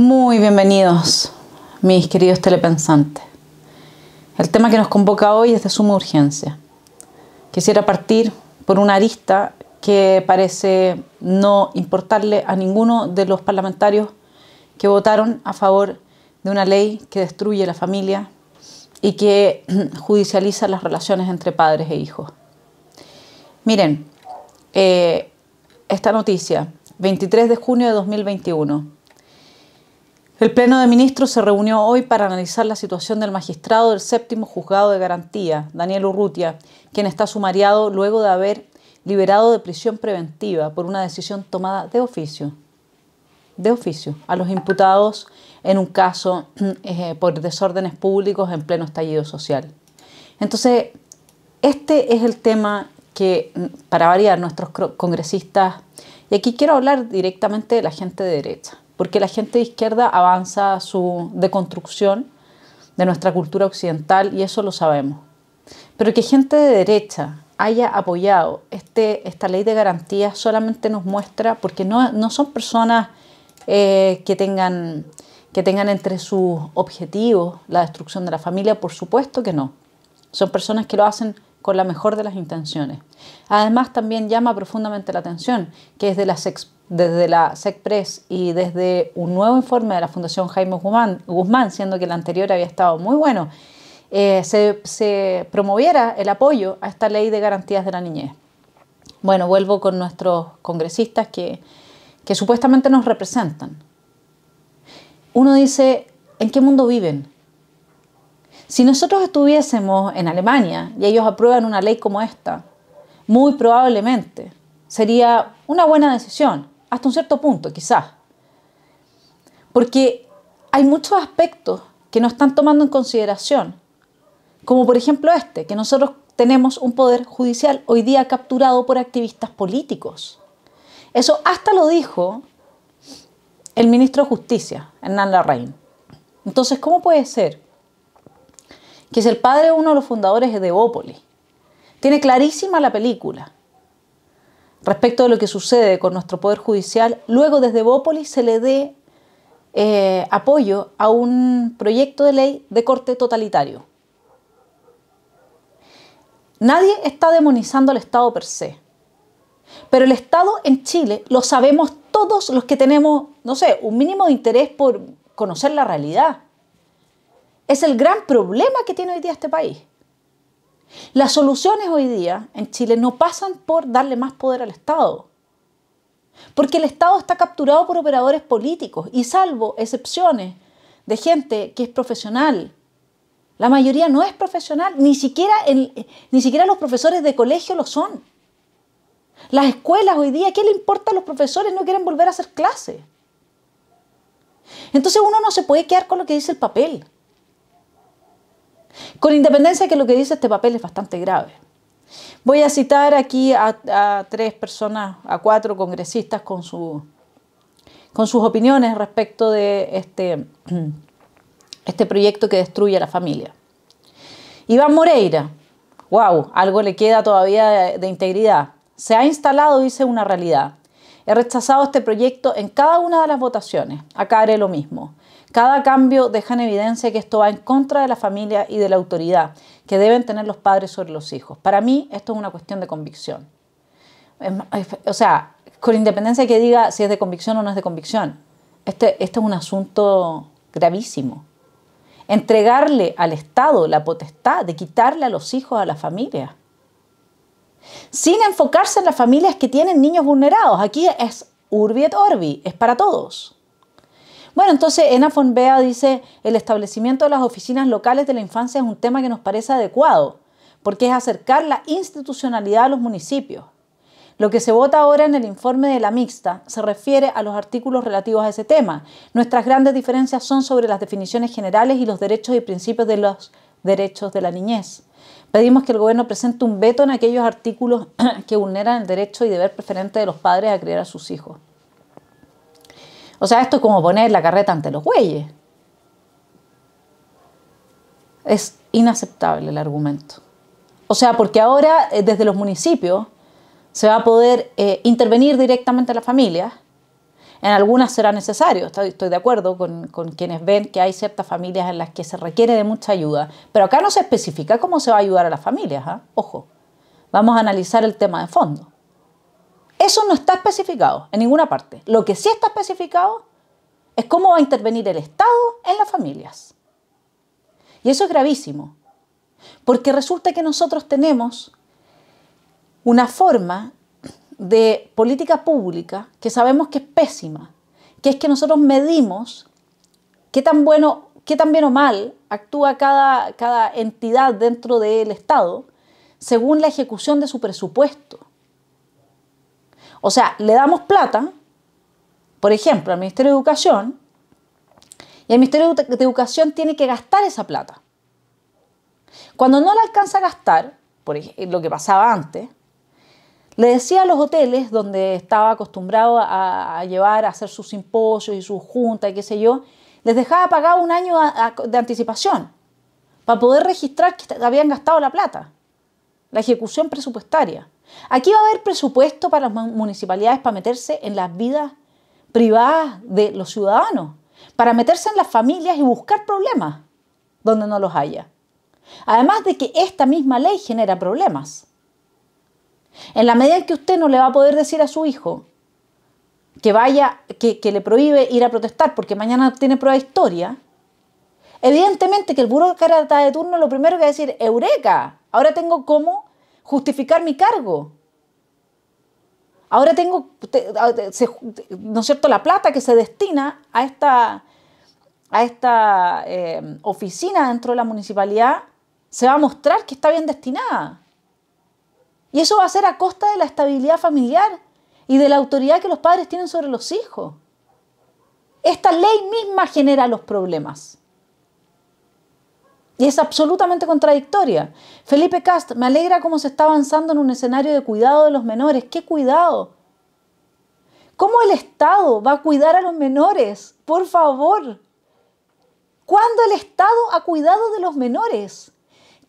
Muy bienvenidos, mis queridos telepensantes. El tema que nos convoca hoy es de suma urgencia. Quisiera partir por una arista que parece no importarle a ninguno de los parlamentarios que votaron a favor de una ley que destruye la familia y que judicializa las relaciones entre padres e hijos. Miren, esta noticia, 23 de junio de 2021. El Pleno de Ministros se reunió hoy para analizar la situación del magistrado del séptimo juzgado de garantía, Daniel Urrutia, quien está sumariado luego de haber liberado de prisión preventiva por una decisión tomada de oficio a los imputados en un caso por desórdenes públicos en pleno estallido social. Entonces, este es el tema que, para variar, nuestros congresistas, y aquí quiero hablar directamente de la gente de derecha, porque la gente de izquierda avanza su deconstrucción de nuestra cultura occidental y eso lo sabemos. Pero que gente de derecha haya apoyado esta ley de garantías solamente nos muestra, porque no son personas que tengan entre sus objetivos la destrucción de la familia, por supuesto que no. Son personas que lo hacen con la mejor de las intenciones. Además, también llama profundamente la atención que desde la SECPRES y desde un nuevo informe de la Fundación Jaime Guzmán, siendo que el anterior había estado muy bueno, se promoviera el apoyo a esta ley de garantías de la niñez. Bueno, vuelvo con nuestros congresistas que supuestamente nos representan. Uno dice, ¿en qué mundo viven? Si nosotros estuviésemos en Alemania y ellos aprueban una ley como esta, muy probablemente sería una buena decisión, hasta un cierto punto quizás. Porque hay muchos aspectos que no están tomando en consideración, como por ejemplo que nosotros tenemos un poder judicial hoy día capturado por activistas políticos. Eso hasta lo dijo el ministro de Justicia, Hernán Larraín. Entonces, ¿cómo puede ser que si el padre de uno de los fundadores de Evópolis tiene clarísima la película respecto de lo que sucede con nuestro poder judicial, luego desde Evópolis se le dé apoyo a un proyecto de ley de corte totalitario? Nadie está demonizando al Estado per se, pero el Estado en Chile lo sabemos todos los que tenemos, no sé, un mínimo de interés por conocer la realidad. Es el gran problema que tiene hoy día este país. Las soluciones hoy día en Chile no pasan por darle más poder al Estado, porque el Estado está capturado por operadores políticos y salvo excepciones de gente que es profesional, la mayoría no es profesional, ni siquiera los profesores de colegio lo son. Las escuelas hoy día, ¿qué le importa a los profesores? No quieren volver a hacer clases. Entonces uno no se puede quedar con lo que dice el papel. Con independencia de que lo que dice este papel es bastante grave. Voy a citar aquí a tres personas, a cuatro congresistas con sus opiniones respecto de este proyecto que destruye a la familia. Iván Moreira, wow, algo le queda todavía de integridad. Se ha instalado, dice, una realidad. He rechazado este proyecto en cada una de las votaciones. Acá haré lo mismo. Cada cambio deja en evidencia que esto va en contra de la familia y de la autoridad que deben tener los padres sobre los hijos. Para mí, esto es una cuestión de convicción. O sea, con independencia de que diga si es de convicción o no es de convicción, este es un asunto gravísimo. Entregarle al Estado la potestad de quitarle a los hijos a la familia, sin enfocarse en las familias que tienen niños vulnerados. Aquí es urbi et orbi, es para todos. Bueno, entonces Ena Fonbea dice, el establecimiento de las oficinas locales de la infancia es un tema que nos parece adecuado, porque es acercar la institucionalidad a los municipios. Lo que se vota ahora en el informe de la mixta se refiere a los artículos relativos a ese tema. Nuestras grandes diferencias son sobre las definiciones generales y los derechos y principios de los derechos de la niñez. Pedimos que el gobierno presente un veto en aquellos artículos que vulneran el derecho y deber preferente de los padres a criar a sus hijos. O sea, esto es como poner la carreta ante los bueyes. Es inaceptable el argumento. O sea, porque ahora desde los municipios se va a poder intervenir directamente a las familias En algunas será necesario, estoy de acuerdo con quienes ven que hay ciertas familias en las que se requiere de mucha ayuda, pero acá no se especifica cómo se va a ayudar a las familias, ¿eh? Ojo, vamos a analizar el tema de fondo. Eso no está especificado en ninguna parte. Lo que sí está especificado es cómo va a intervenir el Estado en las familias. Y eso es gravísimo, porque resulta que nosotros tenemos una forma de política pública que sabemos que es pésima, que es que nosotros medimos qué tan bien o mal actúa cada entidad dentro del Estado según la ejecución de su presupuesto. O sea, le damos plata, por ejemplo, al Ministerio de Educación, y el Ministerio de Educación tiene que gastar esa plata. Cuando no la alcanza a gastar, por ejemplo, lo que pasaba antes, le decía a los hoteles donde estaba acostumbrado a llevar a hacer sus simposios y sus juntas y qué sé yo, les dejaba pagar un año de anticipación para poder registrar que habían gastado la plata, la ejecución presupuestaria. Aquí va a haber presupuesto para las municipalidades para meterse en las vidas privadas de los ciudadanos, para meterse en las familias y buscar problemas donde no los haya. Además de que esta misma ley genera problemas. En la medida en que usted no le va a poder decir a su hijo que le prohíbe ir a protestar porque mañana tiene prueba de historia, evidentemente que el burócrata de turno lo primero que va a decir, ¡eureka! Ahora tengo cómo justificar mi cargo. Ahora tengo, ¿no es cierto?, la plata que se destina a esta oficina dentro de la municipalidad se va a mostrar que está bien destinada. Y eso va a ser a costa de la estabilidad familiar y de la autoridad que los padres tienen sobre los hijos. Esta ley misma genera los problemas. Y es absolutamente contradictoria. Felipe Kast, me alegra cómo se está avanzando en un escenario de cuidado de los menores. ¿Qué cuidado? ¿Cómo el Estado va a cuidar a los menores? Por favor. ¿Cuándo el Estado ha cuidado de los menores?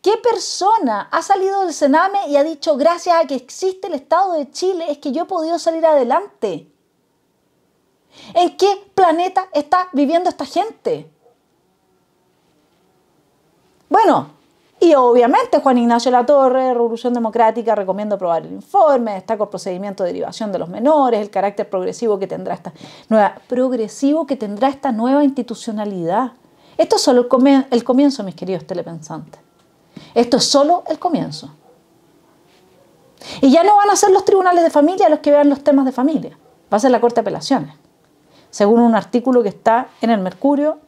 ¿Qué persona ha salido del Sename y ha dicho, gracias a que existe el Estado de Chile, es que yo he podido salir adelante? ¿En qué planeta está viviendo esta gente? Bueno, y obviamente Juan Ignacio Latorre, Revolución Democrática, recomiendo aprobar el informe, destaca el procedimiento de derivación de los menores, el carácter progresivo que tendrá esta nueva institucionalidad. Esto es solo el comienzo, mis queridos telepensantes. Esto es solo el comienzo. Y ya no van a ser los tribunales de familia los que vean los temas de familia. Va a ser la Corte de Apelaciones. Según un artículo que está en el Mercurio,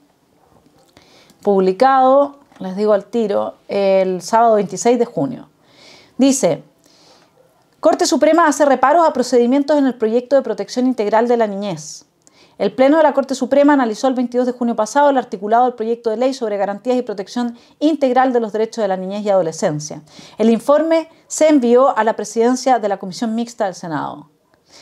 publicado, les digo al tiro, el sábado 26 de junio. Dice, Corte Suprema hace reparos a procedimientos en el proyecto de protección integral de la niñez. El Pleno de la Corte Suprema analizó el 22 de junio pasado el articulado del proyecto de ley sobre garantías y protección integral de los derechos de la niñez y adolescencia. El informe se envió a la presidencia de la Comisión Mixta del Senado.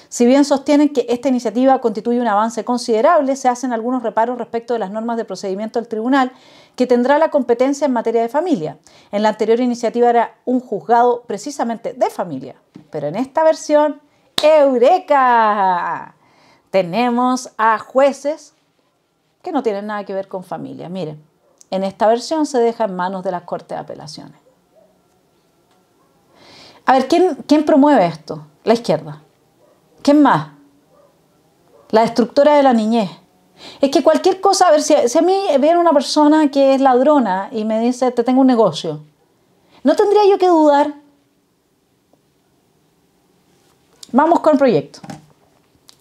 Si bien sostienen que esta iniciativa constituye un avance considerable, se hacen algunos reparos respecto de las normas de procedimiento del tribunal que tendrá la competencia en materia de familia. En la anterior iniciativa era un juzgado precisamente de familia, pero en esta versión, ¡eureka!, tenemos a jueces que no tienen nada que ver con familia. Miren, en esta versión se deja en manos de las Cortes de Apelaciones. A ver, ¿quién promueve esto? La izquierda. ¿Quién más? La destructora de la niñez. Es que cualquier cosa, a ver, si a mí viene una persona que es ladrona y me dice, te tengo un negocio, ¿no tendría yo que dudar? Vamos con el proyecto.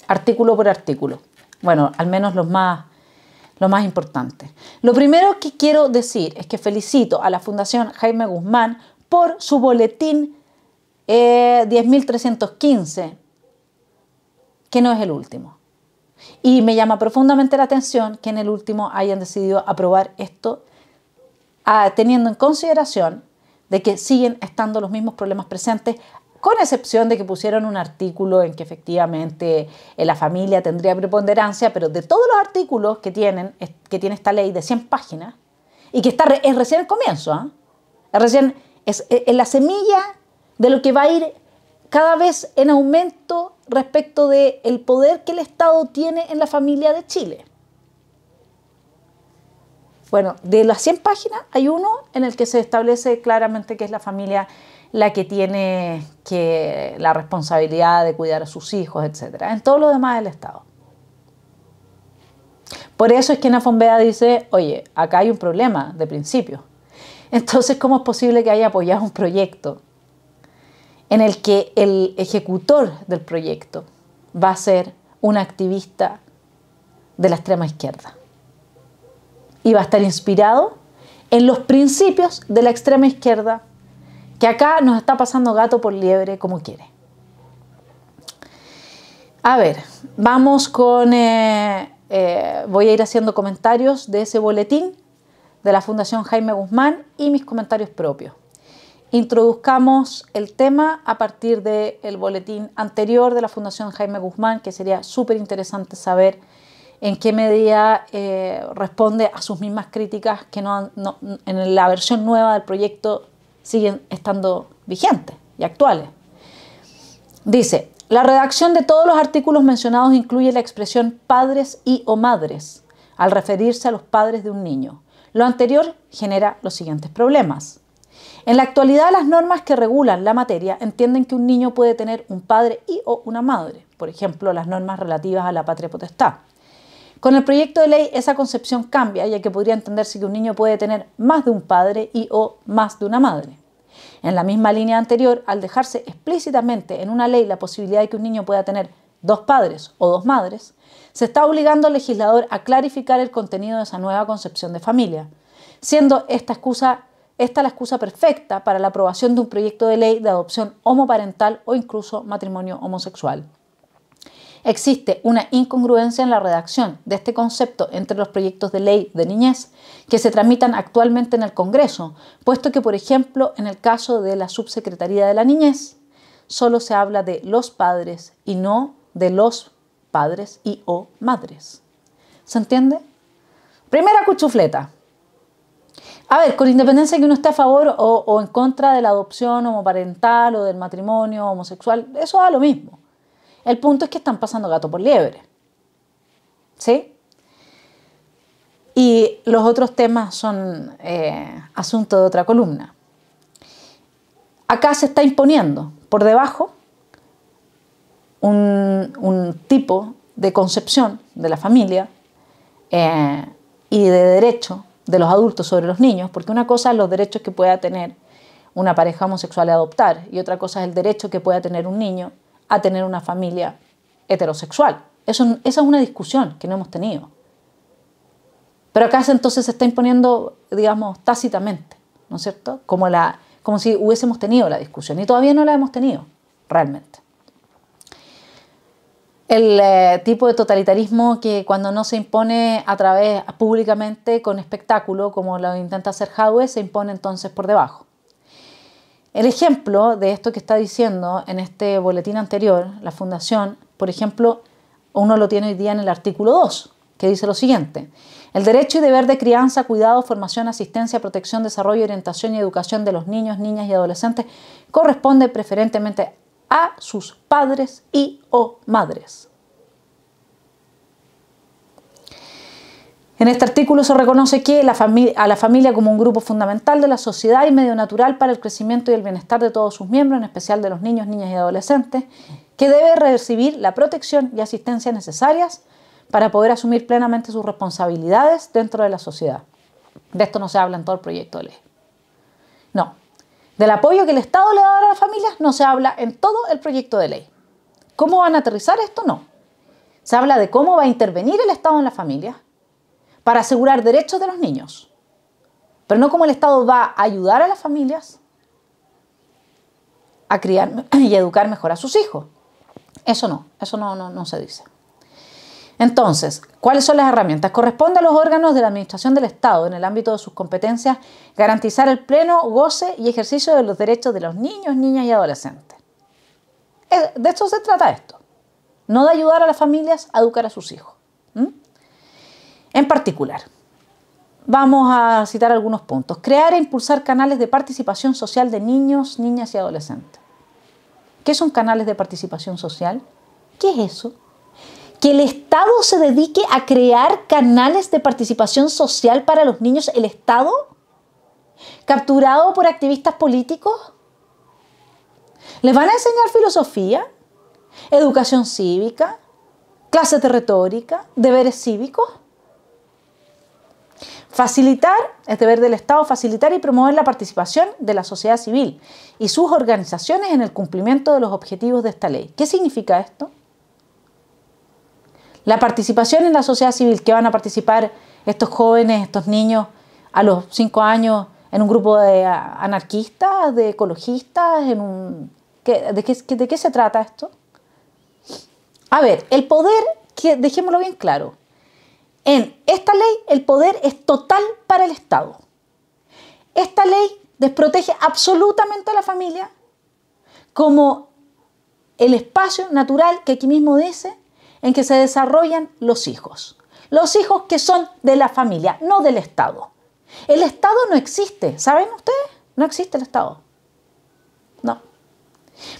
Artículo por artículo. Bueno, al menos los más importantes. Lo primero que quiero decir es que felicito a la Fundación Jaime Guzmán por su boletín 10.315, que no es el último. Y me llama profundamente la atención que en el último hayan decidido aprobar esto, teniendo en consideración de que siguen estando los mismos problemas presentes, con excepción de que pusieron un artículo en que efectivamente la familia tendría preponderancia, pero de todos los artículos que tiene esta ley de 100 páginas, y que es recién el comienzo, es la semilla de lo que va a ir cada vez en aumento respecto del poder que el Estado tiene en la familia de Chile. Bueno, de las 100 páginas hay uno en el que se establece claramente que es la familia la que tiene la responsabilidad de cuidar a sus hijos, etc. En todo lo demás el Estado. Por eso es que Nafonbea dice, oye, acá hay un problema de principio. Entonces, ¿cómo es posible que haya apoyado un proyecto en el que el ejecutor del proyecto va a ser un activista de la extrema izquierda? Y va a estar inspirado en los principios de la extrema izquierda, que acá nos está pasando gato por liebre como quiere. A ver, vamos con... voy a ir haciendo comentarios de ese boletín de la Fundación Jaime Guzmán y mis comentarios propios. Introduzcamos el tema a partir del boletín anterior de la Fundación Jaime Guzmán, que sería súper interesante saber en qué medida responde a sus mismas críticas que en la versión nueva del proyecto siguen estando vigentes y actuales. Dice, la redacción de todos los artículos mencionados incluye la expresión padres y o madres al referirse a los padres de un niño. Lo anterior genera los siguientes problemas. En la actualidad, las normas que regulan la materia entienden que un niño puede tener un padre y o una madre, por ejemplo, las normas relativas a la patria potestad. Con el proyecto de ley, esa concepción cambia, ya que podría entenderse que un niño puede tener más de un padre y o más de una madre. En la misma línea anterior, al dejarse explícitamente en una ley la posibilidad de que un niño pueda tener dos padres o dos madres, se está obligando al legislador a clarificar el contenido de esa nueva concepción de familia, siendo esta la excusa perfecta para la aprobación de un proyecto de ley de adopción homoparental o incluso matrimonio homosexual. Existe una incongruencia en la redacción de este concepto entre los proyectos de ley de niñez que se tramitan actualmente en el Congreso, puesto que, por ejemplo, en el caso de la Subsecretaría de la Niñez, solo se habla de los padres y no de los padres y o madres. ¿Se entiende? Primera cuchufleta. A ver, con independencia de que uno esté a favor o en contra de la adopción homoparental o del matrimonio homosexual, eso da lo mismo. El punto es que están pasando gato por liebre. ¿Sí? Y los otros temas son asunto de otra columna. Acá se está imponiendo por debajo un tipo de concepción de la familia y de derecho de los adultos sobre los niños, porque una cosa es los derechos que pueda tener una pareja homosexual a adoptar y otra cosa es el derecho que pueda tener un niño a tener una familia heterosexual. Esa es una discusión que no hemos tenido. Pero acá entonces se está imponiendo, digamos, tácitamente, ¿no es cierto? Como si hubiésemos tenido la discusión y todavía no la hemos tenido, realmente. El tipo de totalitarismo que cuando no se impone públicamente con espectáculo, como lo intenta hacer Jadwe, se impone entonces por debajo. El ejemplo de esto que está diciendo en este boletín anterior, la Fundación, por ejemplo, uno lo tiene hoy día en el artículo 2, que dice lo siguiente: el derecho y deber de crianza, cuidado, formación, asistencia, protección, desarrollo, orientación y educación de los niños, niñas y adolescentes corresponde preferentemente a sus padres y o madres. En este artículo se reconoce que a la familia como un grupo fundamental de la sociedad y medio natural para el crecimiento y el bienestar de todos sus miembros, en especial de los niños, niñas y adolescentes, que debe recibir la protección y asistencia necesarias para poder asumir plenamente sus responsabilidades dentro de la sociedad. De esto no se habla en todo el proyecto de ley. No. Del apoyo que el Estado le va a dar a las familias no se habla en todo el proyecto de ley. ¿Cómo van a aterrizar esto? No. Se habla de cómo va a intervenir el Estado en las familias para asegurar derechos de los niños, pero no cómo el Estado va a ayudar a las familias a criar y educar mejor a sus hijos. Eso no se dice. Entonces, ¿cuáles son las herramientas? Corresponde a los órganos de la Administración del Estado, en el ámbito de sus competencias, garantizar el pleno goce y ejercicio de los derechos de los niños, niñas y adolescentes. De esto se trata esto, no de ayudar a las familias a educar a sus hijos. En particular, vamos a citar algunos puntos. Crear e impulsar canales de participación social de niños, niñas y adolescentes. ¿Qué son canales de participación social? ¿Qué es eso? Que el Estado se dedique a crear canales de participación social para los niños. ¿El Estado? ¿Capturado por activistas políticos? ¿Les van a enseñar filosofía? ¿Educación cívica? ¿Clases de retórica? ¿Deberes cívicos? Facilitar, es deber del Estado facilitar y promover la participación de la sociedad civil y sus organizaciones en el cumplimiento de los objetivos de esta ley. ¿Qué significa esto? La participación en la sociedad civil, que van a participar estos jóvenes, estos niños a los 5 años en un grupo de anarquistas, de ecologistas, ¿de qué se trata esto? A ver, el poder, dejémoslo bien claro, en esta ley el poder es total para el Estado. Esta ley desprotege absolutamente a la familia como el espacio natural que aquí mismo dice en que se desarrollan los hijos. Los hijos que son de la familia, no del Estado. El Estado no existe, ¿saben ustedes? No existe el Estado. No.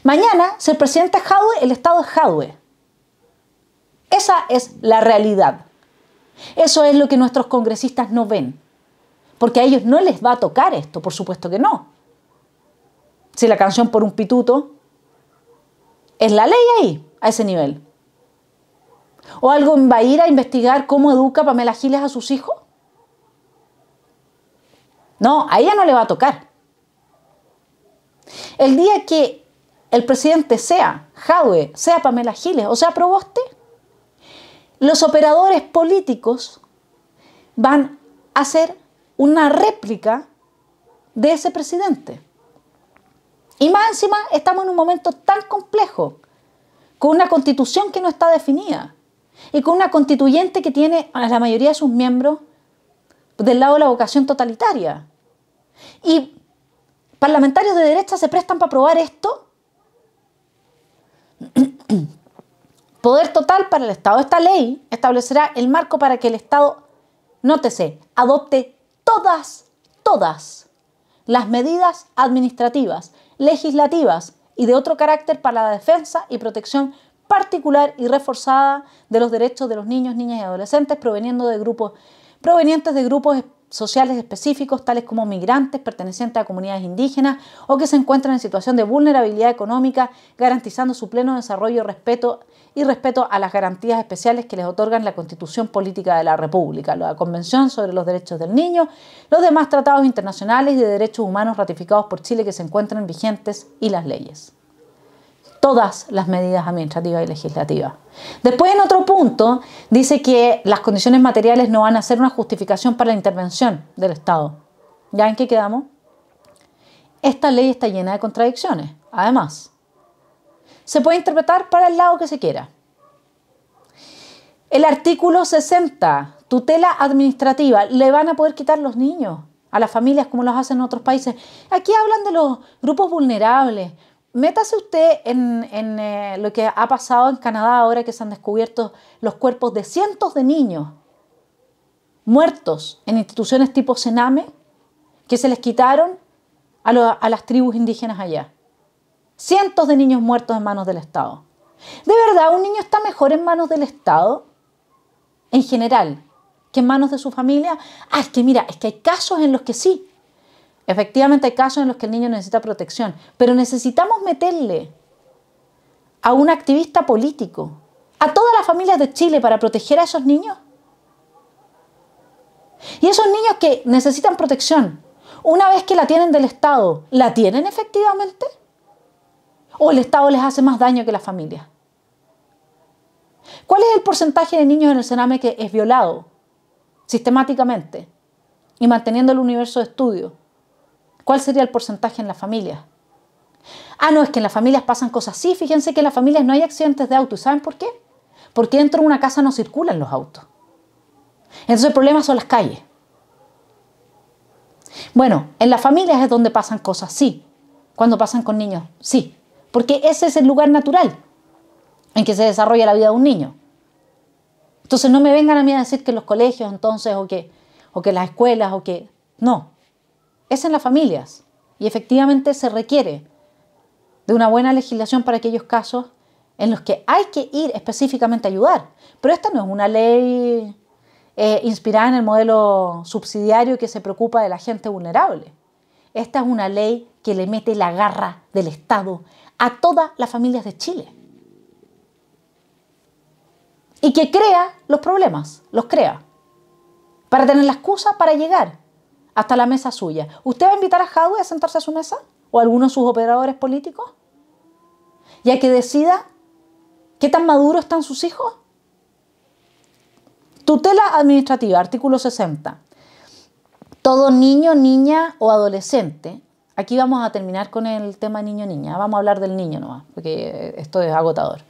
Mañana, si el presidente es Jadwe, el Estado es Jadwe. Esa es la realidad. Eso es lo que nuestros congresistas no ven. Porque a ellos no les va a tocar esto, por supuesto que no. Si la canción por un pituto es la ley ahí, a ese nivel. ¿O algo va a ir a investigar cómo educa Pamela Giles a sus hijos? No, a ella no le va a tocar. El día que el presidente sea Jadwe, sea Pamela Giles o sea Proboste, los operadores políticos van a hacer una réplica de ese presidente. Y más encima estamos en un momento tan complejo, con una constitución que no está definida y con una constituyente que tiene a la mayoría de sus miembros del lado de la vocación totalitaria. Y parlamentarios de derecha se prestan para aprobar esto. Poder total para el Estado. Esta ley establecerá el marco para que el Estado, nótese, adopte todas las medidas administrativas, legislativas y de otro carácter para la defensa y protección particular y reforzada de los derechos de los niños, niñas y adolescentes provenientes de grupos sociales específicos, tales como migrantes pertenecientes a comunidades indígenas o que se encuentran en situación de vulnerabilidad económica, garantizando su pleno desarrollo y respeto a las garantías especiales que les otorgan la Constitución Política de la República, la Convención sobre los Derechos del Niño, los demás tratados internacionales y de derechos humanos ratificados por Chile que se encuentran vigentes y las leyes. Todas las medidas administrativas y legislativas. Después, en otro punto, dice que las condiciones materiales no van a ser una justificación para la intervención del Estado. ¿Ya en qué quedamos? Esta ley está llena de contradicciones. Además, se puede interpretar para el lado que se quiera. El artículo 60, tutela administrativa, le van a poder quitar los niños a las familias como los hacen en otros países. Aquí hablan de los grupos vulnerables. Métase usted en lo que ha pasado en Canadá ahora que se han descubierto los cuerpos de cientos de niños muertos en instituciones tipo Sename que se les quitaron a las tribus indígenas allá. Cientos de niños muertos en manos del Estado. ¿De verdad un niño está mejor en manos del Estado en general que en manos de su familia? Es que mira, es que hay casos en los que sí. Efectivamente hay casos en los que el niño necesita protección, pero necesitamos meterle a un activista político, a todas las familias de Chile para proteger a esos niños. Y esos niños que necesitan protección, una vez que la tienen del Estado, ¿la tienen efectivamente? ¿O el Estado les hace más daño que las familias? ¿Cuál es el porcentaje de niños en el Sename que es violado sistemáticamente y manteniendo el universo de estudio? ¿Cuál sería el porcentaje en las familias? No, es que en las familias pasan cosas así. Fíjense que en las familias no hay accidentes de auto. ¿Y saben por qué? Porque dentro de una casa no circulan los autos. Entonces el problema son las calles. Bueno, en las familias es donde pasan cosas, sí. Cuando pasan con niños, sí. Porque ese es el lugar natural en que se desarrolla la vida de un niño. Entonces no me vengan a mí a decir que en los colegios entonces o que las escuelas o que... No. Es en las familias y efectivamente se requiere de una buena legislación para aquellos casos en los que hay que ir específicamente a ayudar. Pero esta no es una ley inspirada en el modelo subsidiario que se preocupa de la gente vulnerable. Esta es una ley que le mete la garra del Estado a todas las familias de Chile. Y que crea los problemas, los crea, para tener la excusa para llegar hasta la mesa suya. ¿Usted va a invitar a Jadwe a sentarse a su mesa? ¿O a alguno de sus operadores políticos? ¿Y a que decida qué tan maduros están sus hijos? Tutela administrativa, artículo 60. Todo niño, niña o adolescente, aquí vamos a terminar con el tema niño-niña, vamos a hablar del niño nomás, porque esto es agotador.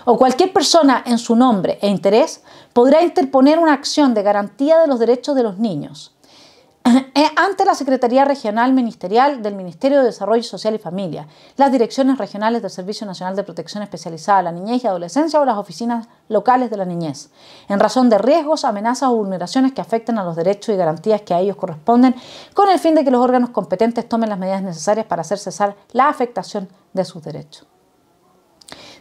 O cualquier persona en su nombre e interés podrá interponer una acción de garantía de los derechos de los niños ante la Secretaría Regional Ministerial del Ministerio de Desarrollo Social y Familia, las direcciones regionales del Servicio Nacional de Protección Especializada a la Niñez y Adolescencia o las oficinas locales de la niñez, en razón de riesgos, amenazas o vulneraciones que afecten a los derechos y garantías que a ellos corresponden, con el fin de que los órganos competentes tomen las medidas necesarias para hacer cesar la afectación de sus derechos.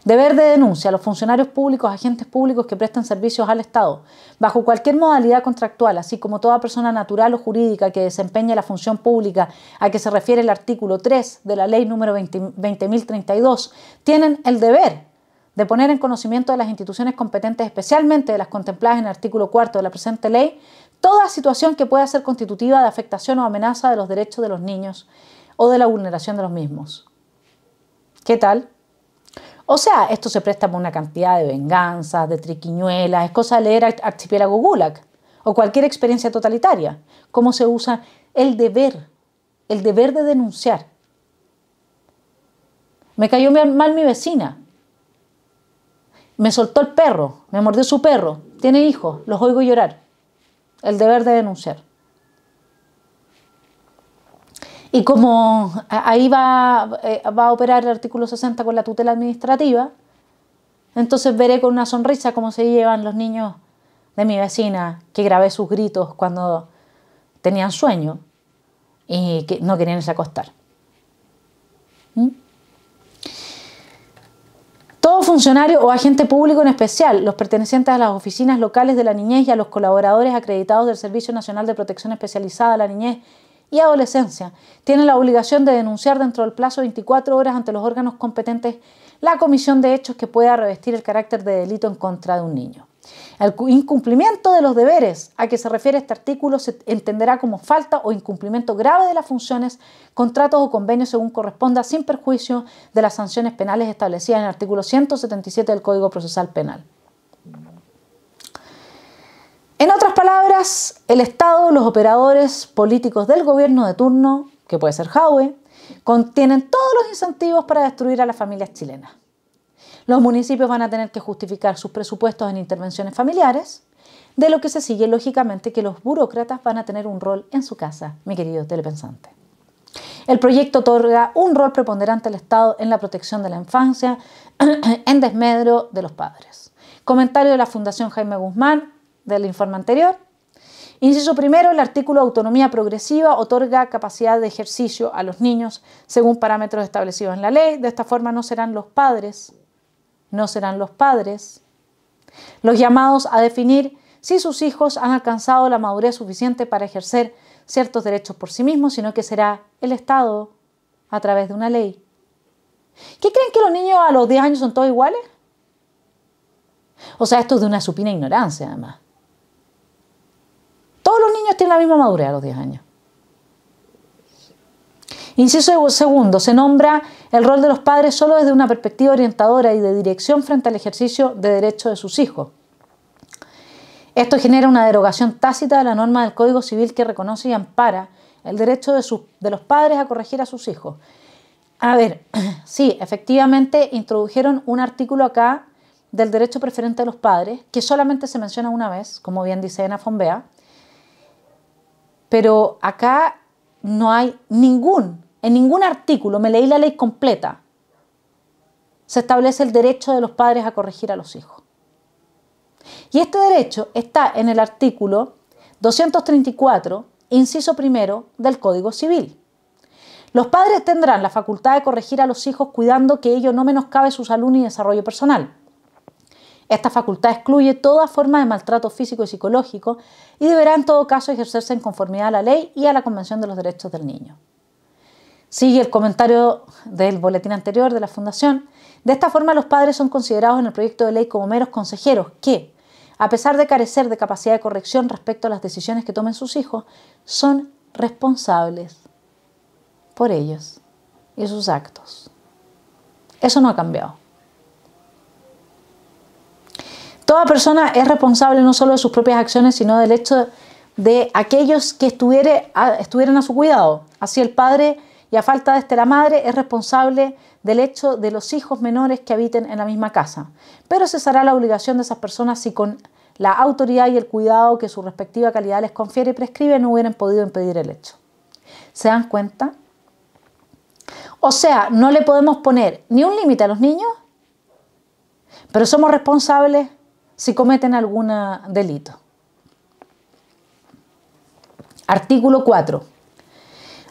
Deber de denuncia a los funcionarios públicos, agentes públicos que presten servicios al Estado, bajo cualquier modalidad contractual, así como toda persona natural o jurídica que desempeñe la función pública a que se refiere el artículo 3 de la Ley número 20.032, tienen el deber de poner en conocimiento de las instituciones competentes, especialmente de las contempladas en el artículo 4 de la presente ley, toda situación que pueda ser constitutiva de afectación o amenaza de los derechos de los niños o de la vulneración de los mismos. ¿Qué tal? O sea, esto se presta para una cantidad de venganzas, de triquiñuelas, es cosa de leer Archipiélago Gulag o cualquier experiencia totalitaria. Cómo se usa el deber de denunciar. Me cayó mal mi vecina, me soltó el perro, me mordió su perro, tiene hijos, los oigo llorar. El deber de denunciar. Y como ahí va a operar el artículo 60 con la tutela administrativa, entonces veré con una sonrisa cómo se llevan los niños de mi vecina, que grabé sus gritos cuando tenían sueño y que no querían irse a acostar. Todo funcionario o agente público, en especial los pertenecientes a las oficinas locales de la niñez y a los colaboradores acreditados del Servicio Nacional de Protección Especializada a la Niñez y Adolescencia, tienen la obligación de denunciar dentro del plazo de 24 horas ante los órganos competentes la comisión de hechos que pueda revestir el carácter de delito en contra de un niño. El incumplimiento de los deberes a que se refiere este artículo se entenderá como falta o incumplimiento grave de las funciones, contratos o convenios según corresponda, sin perjuicio de las sanciones penales establecidas en el artículo 177 del Código Procesal Penal. En otras palabras, el Estado, los operadores políticos del gobierno de turno, que puede ser Jadwe, contienen todos los incentivos para destruir a las familias chilenas. Los municipios van a tener que justificar sus presupuestos en intervenciones familiares, de lo que se sigue lógicamente que los burócratas van a tener un rol en su casa, mi querido telepensante. El proyecto otorga un rol preponderante al Estado en la protección de la infancia, en desmedro de los padres. Comentario de la Fundación Jaime Guzmán, del informe anterior. Inciso primero, el artículo autonomía progresiva otorga capacidad de ejercicio a los niños según parámetros establecidos en la ley. De esta forma no serán los padres los llamados a definir si sus hijos han alcanzado la madurez suficiente para ejercer ciertos derechos por sí mismos, sino que será el Estado a través de una ley. ¿Qué creen que los niños a los 10 años son todos iguales? O sea, esto es de una supina ignorancia además. Todos los niños tienen la misma madurez a los 10 años. Inciso segundo, se nombra el rol de los padres solo desde una perspectiva orientadora y de dirección frente al ejercicio de derechos de sus hijos. Esto genera una derogación tácita de la norma del Código Civil que reconoce y ampara el derecho de los padres a corregir a sus hijos. A ver, sí, efectivamente introdujeron un artículo acá del derecho preferente de los padres, que solamente se menciona una vez, como bien dice Ena Fombea, pero acá no hay en ningún artículo, me leí la ley completa, se establece el derecho de los padres a corregir a los hijos. Y este derecho está en el artículo 234, inciso primero del Código Civil. Los padres tendrán la facultad de corregir a los hijos cuidando que ello no menoscabe su salud ni desarrollo personal. Esta facultad excluye toda forma de maltrato físico y psicológico y deberá en todo caso ejercerse en conformidad a la ley y a la Convención de los Derechos del Niño. Sigue el comentario del boletín anterior de la Fundación. De esta forma, los padres son considerados en el proyecto de ley como meros consejeros que, a pesar de carecer de capacidad de corrección respecto a las decisiones que tomen sus hijos, son responsables por ellos y sus actos. Eso no ha cambiado. Toda persona es responsable no solo de sus propias acciones, sino del hecho de aquellos que estuvieran a su cuidado. Así el padre, y a falta de la madre, es responsable del hecho de los hijos menores que habiten en la misma casa. Pero cesará la obligación de esas personas si con la autoridad y el cuidado que su respectiva calidad les confiere y prescribe no hubieran podido impedir el hecho. ¿Se dan cuenta? O sea, no le podemos poner ni un límite a los niños, pero somos responsables si cometen algún delito. Artículo 4.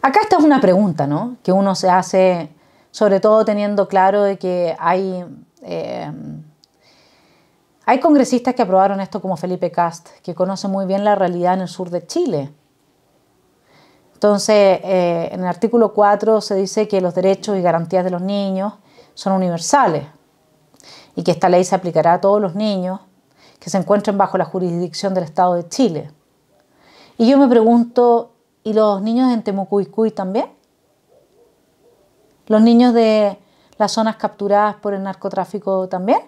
Acá esta es una pregunta, ¿no?, que uno se hace, sobre todo teniendo claro de que hay congresistas que aprobaron esto como Felipe Kast, que conoce muy bien la realidad en el sur de Chile. Entonces, en el artículo 4 se dice que los derechos y garantías de los niños son universales y que esta ley se aplicará a todos los niños que se encuentren bajo la jurisdicción del Estado de Chile. Y yo me pregunto, ¿y los niños en Temucuicui también? ¿Los niños de las zonas capturadas por el narcotráfico también?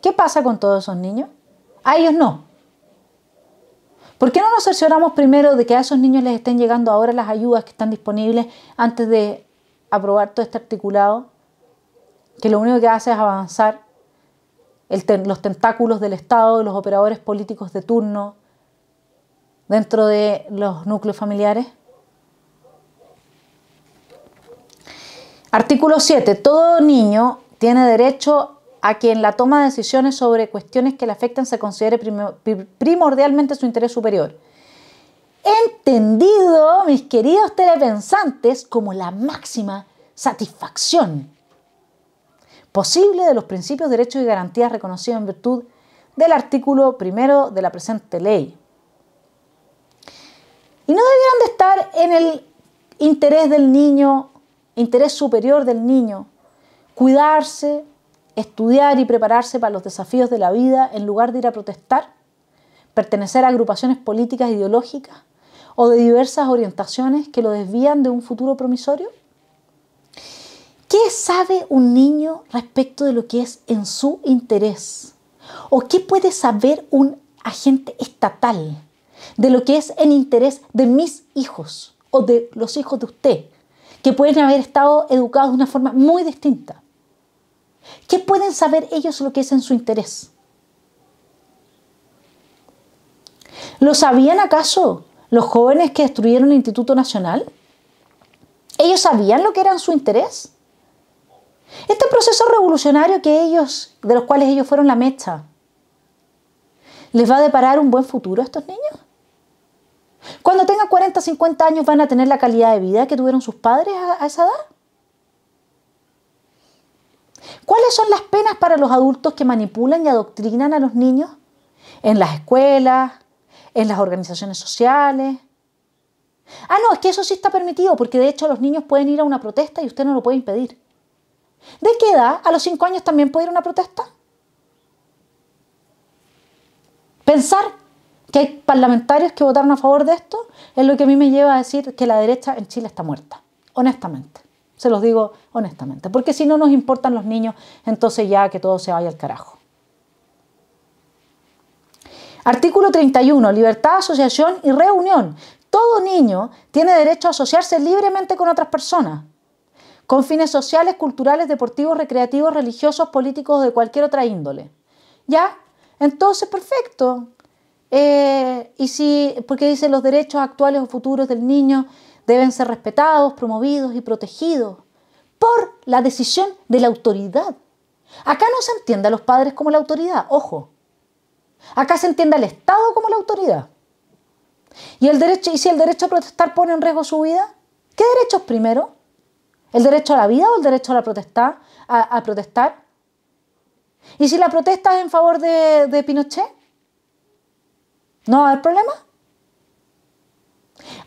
¿Qué pasa con todos esos niños? A ellos no. ¿Por qué no nos cercioramos primero de que a esos niños les estén llegando ahora las ayudas que están disponibles antes de aprobar todo este articulado, que lo único que hace es avanzar los tentáculos del Estado, de los operadores políticos de turno dentro de los núcleos familiares? Artículo 7. Todo niño tiene derecho a que en la toma de decisiones sobre cuestiones que le afectan se considere primordialmente su interés superior. Entendido, mis queridos telepensantes, como la máxima satisfacción posible de los principios, derechos y garantías reconocidos en virtud del artículo 1 de la presente ley. Y no debieran de estar en el interés del niño, interés superior del niño, cuidarse, estudiar y prepararse para los desafíos de la vida en lugar de ir a protestar, pertenecer a agrupaciones políticas e ideológicas o de diversas orientaciones que lo desvían de un futuro promisorio? ¿Qué sabe un niño respecto de lo que es en su interés? ¿O qué puede saber un agente estatal de lo que es en interés de mis hijos o de los hijos de usted, que pueden haber estado educados de una forma muy distinta? ¿Qué pueden saber ellos lo que es en su interés? ¿Lo sabían acaso los jóvenes que destruyeron el Instituto Nacional? ¿Ellos sabían lo que era en su interés? Este proceso revolucionario de los cuales ellos fueron la mecha, ¿les va a deparar un buen futuro a estos niños? Cuando tengan 40, 50 años, ¿van a tener la calidad de vida que tuvieron sus padres a esa edad? ¿Cuáles son las penas para los adultos que manipulan y adoctrinan a los niños en las escuelas, en las organizaciones sociales? Ah, no, es que eso sí está permitido, porque de hecho los niños pueden ir a una protesta y usted no lo puede impedir. ¿De qué edad? ¿A los 5 años también puede ir a una protesta? Pensar que hay parlamentarios que votaron a favor de esto es lo que a mí me lleva a decir que la derecha en Chile está muerta, honestamente. Se los digo honestamente, porque si no nos importan los niños, entonces ya que todo se vaya al carajo. Artículo 31. Libertad de asociación y reunión. Todo niño tiene derecho a asociarse libremente con otras personas, con fines sociales, culturales, deportivos, recreativos, religiosos, políticos o de cualquier otra índole. ¿Ya? Entonces, perfecto. Porque dice los derechos actuales o futuros del niño deben ser respetados, promovidos y protegidos por la decisión de la autoridad. Acá no se entiende a los padres como la autoridad, ojo. Acá se entiende al Estado como la autoridad. Y si el derecho a protestar pone en riesgo su vida, ¿Qué derechos primero? ¿El derecho a la vida o el derecho a la a protestar? ¿Y si la protesta es en favor de Pinochet? ¿No va a haber problema?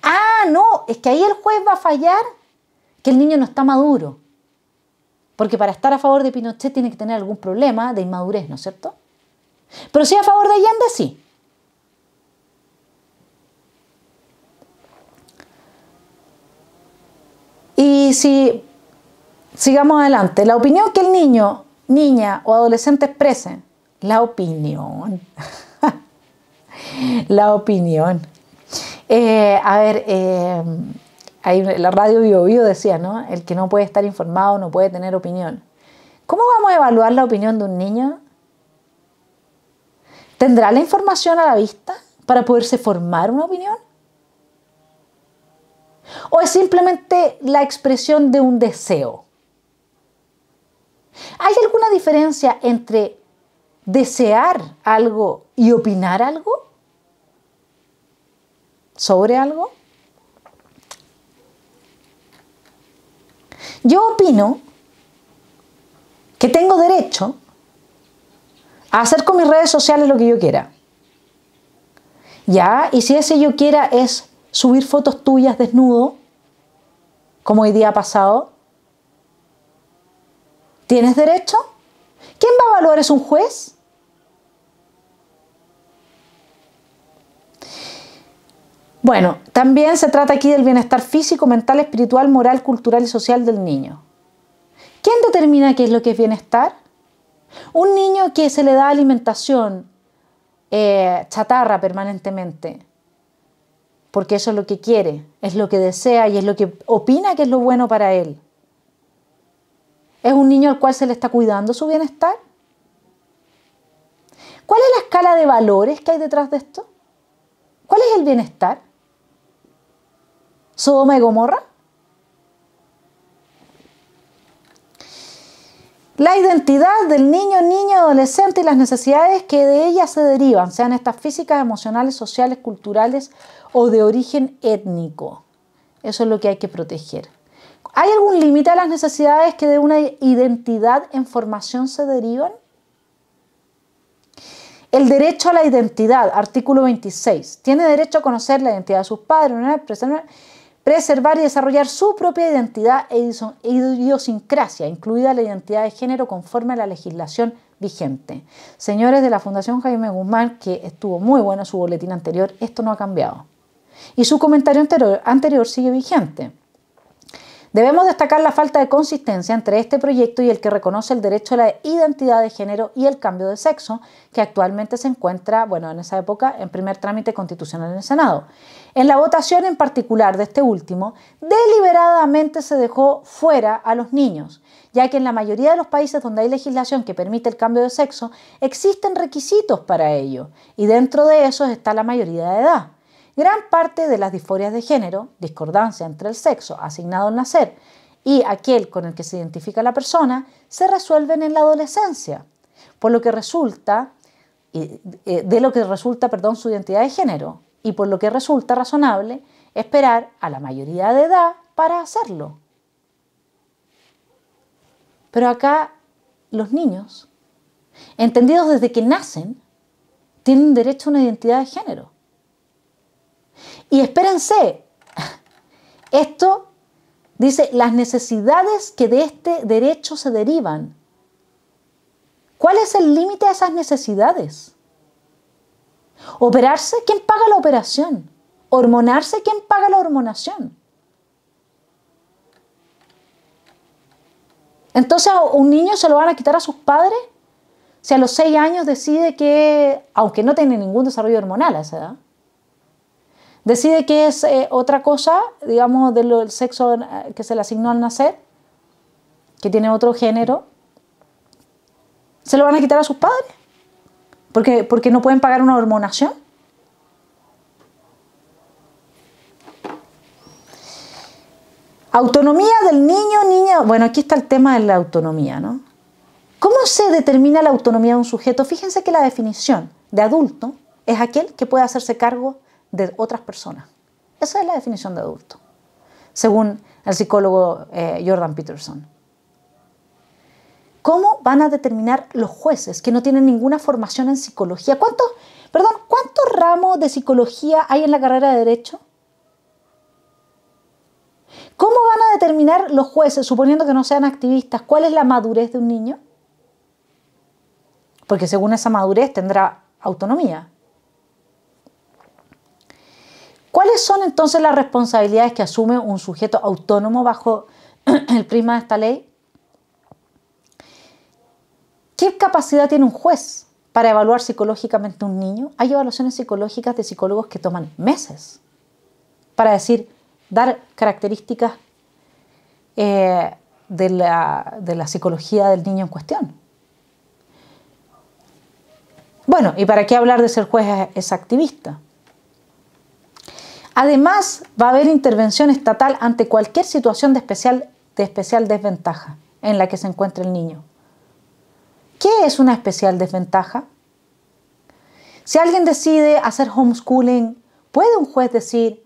Ah, no, es que ahí el juez va a fallar que el niño no está maduro. Porque para estar a favor de Pinochet tiene que tener algún problema de inmadurez, ¿no es cierto? Pero si a favor de Allende, sí. Y si, sigamos adelante, la opinión que el niño, niña o adolescente exprese, la opinión, la opinión. Ahí la radio Bio Bio decía, ¿no? El que no puede estar informado no puede tener opinión. ¿Cómo vamos a evaluar la opinión de un niño? ¿Tendrá la información a la vista para poderse formar una opinión? ¿O es simplemente la expresión de un deseo? ¿Hay alguna diferencia entre desear algo y opinar algo? ¿Sobre algo? Yo opino que tengo derecho a hacer con mis redes sociales lo que yo quiera. ¿Ya? Y si ese yo quiera es subir fotos tuyas desnudo, como hoy día ha pasado, ¿tienes derecho? ¿Quién va a evaluar? ¿Es un juez? Bueno, también se trata aquí del bienestar físico, mental, espiritual, moral, cultural y social del niño. ¿Quién determina qué es lo que es bienestar? Un niño que se le da alimentación chatarra permanentemente, porque eso es lo que quiere, es lo que desea y es lo que opina que es lo bueno para él. ¿Es un niño al cual se le está cuidando su bienestar? ¿Cuál es la escala de valores que hay detrás de esto? ¿Cuál es el bienestar? ¿Sodoma y Gomorra? La identidad del niño, niña, adolescente y las necesidades que de ella se derivan, sean estas físicas, emocionales, sociales, culturales o de origen étnico. Eso es lo que hay que proteger. ¿Hay algún límite a las necesidades que de una identidad en formación se derivan? El derecho a la identidad, artículo 26. Tiene derecho a conocer la identidad de sus padres, preservar y desarrollar su propia identidad e idiosincrasia, incluida la identidad de género conforme a la legislación vigente. Señores de la Fundación Jaime Guzmán, que estuvo muy bueno su boletín anterior, esto no ha cambiado. Y su comentario anterior sigue vigente. Debemos destacar la falta de consistencia entre este proyecto y el que reconoce el derecho a la identidad de género y el cambio de sexo, que actualmente se encuentra, bueno, en esa época, en primer trámite constitucional en el Senado. En la votación en particular de este último, deliberadamente se dejó fuera a los niños, ya que en la mayoría de los países donde hay legislación que permite el cambio de sexo, existen requisitos para ello, y dentro de esos está la mayoría de edad. Gran parte de las disforias de género, discordancia entre el sexo asignado al nacer y aquel con el que se identifica la persona, se resuelven en la adolescencia, por lo que resulta, su identidad de género, y por lo que resulta razonable esperar a la mayoría de edad para hacerlo. Pero acá los niños, entendidos desde que nacen, tienen derecho a una identidad de género. Y espérense, esto dice las necesidades que de este derecho se derivan. ¿Cuál es el límite a esas necesidades? ¿Operarse? ¿Quién paga la operación? ¿Hormonarse? ¿Quién paga la hormonación? Entonces, ¿a un niño se lo van a quitar a sus padres? Si a los 6 años decide que, aunque no tiene ningún desarrollo hormonal a esa edad, decide que es otra cosa, digamos, del sexo que se le asignó al nacer, que tiene otro género, ¿se lo van a quitar a sus padres? ¿Porque no pueden pagar una hormonación? Autonomía del niño, niña. Bueno, aquí está el tema de la autonomía, ¿no? ¿Cómo se determina la autonomía de un sujeto? Fíjense que la definición de adulto es aquel que puede hacerse cargo de otras personas. Esa es la definición de adulto. según el psicólogo Jordan Peterson. ¿Cómo van a determinar los jueces que no tienen ninguna formación en psicología? ¿Cuántos ramos de psicología hay en la carrera de Derecho? ¿Cómo van a determinar los jueces, suponiendo que no sean activistas, cuál es la madurez de un niño? Porque según esa madurez tendrá autonomía. ¿Cuáles son entonces las responsabilidades que asume un sujeto autónomo bajo el prisma de esta ley? ¿Qué capacidad tiene un juez para evaluar psicológicamente a un niño? Hay evaluaciones psicológicas de psicólogos que toman meses para dar características de la psicología del niño en cuestión. Bueno, ¿y para qué hablar de ser juez es activista? Además, va a haber intervención estatal ante cualquier situación de especial desventaja en la que se encuentre el niño. ¿Qué es una especial desventaja? Si alguien decide hacer homeschooling, ¿puede un juez decir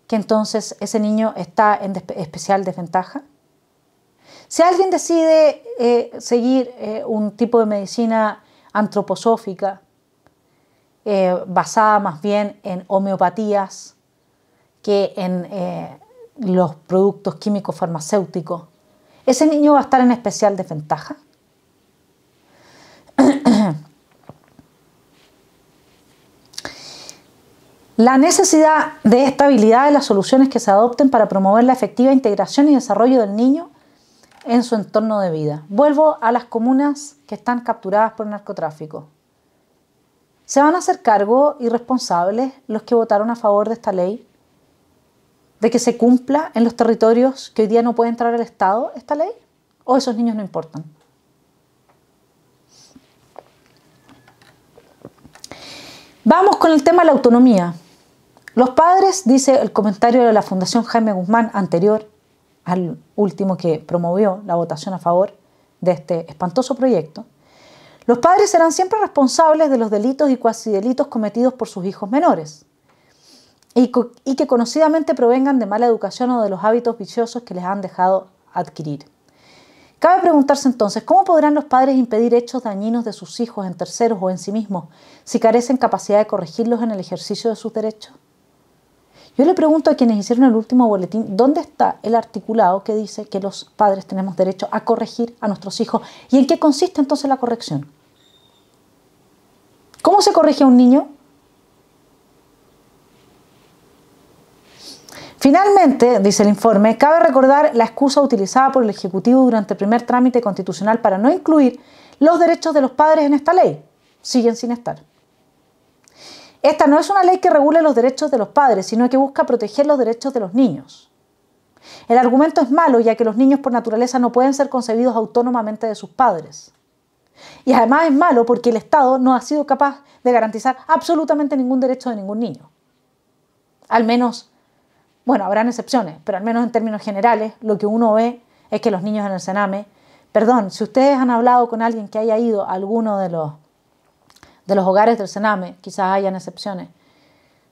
que entonces ese niño está en especial desventaja? Si alguien decide seguir un tipo de medicina antroposófica, basada más bien en homeopatías que en los productos químicos farmacéuticos, ¿ese niño va a estar en especial desventaja? La necesidad de estabilidad de las soluciones que se adopten para promover la efectiva integración y desarrollo del niño en su entorno de vida. Vuelvo a las comunas que están capturadas por narcotráfico. ¿Se van a hacer cargo y responsables los que votaron a favor de esta ley? ¿De que se cumpla en los territorios que hoy día no puede entrar el Estado esta ley? ¿O esos niños no importan? Vamos con el tema de la autonomía. Los padres, dice el comentario de la Fundación Jaime Guzmán, anterior al último que promovió la votación a favor de este espantoso proyecto, los padres serán siempre responsables de los delitos y cuasidelitos cometidos por sus hijos menores y que conocidamente provengan de mala educación o de los hábitos viciosos que les han dejado adquirir. Cabe preguntarse entonces, ¿cómo podrán los padres impedir hechos dañinos de sus hijos en terceros o en sí mismos si carecen capacidad de corregirlos en el ejercicio de sus derechos? Yo le pregunto a quienes hicieron el último boletín, ¿dónde está el articulado que dice que los padres tenemos derecho a corregir a nuestros hijos? ¿Y en qué consiste entonces la corrección? ¿Cómo se corrige a un niño? Finalmente, dice el informe, cabe recordar la excusa utilizada por el Ejecutivo durante el primer trámite constitucional para no incluir los derechos de los padres en esta ley. Siguen sin estar. Esta no es una ley que regule los derechos de los padres, sino que busca proteger los derechos de los niños. El argumento es malo, ya que los niños por naturaleza no pueden ser concebidos autónomamente de sus padres. Y además es malo porque el Estado no ha sido capaz de garantizar absolutamente ningún derecho de ningún niño. Al menos, bueno, habrán excepciones, pero al menos en términos generales, lo que uno ve es que los niños en el Sename, perdón, si ustedes han hablado con alguien que haya ido a alguno de los hogares del Sename, quizás hayan excepciones,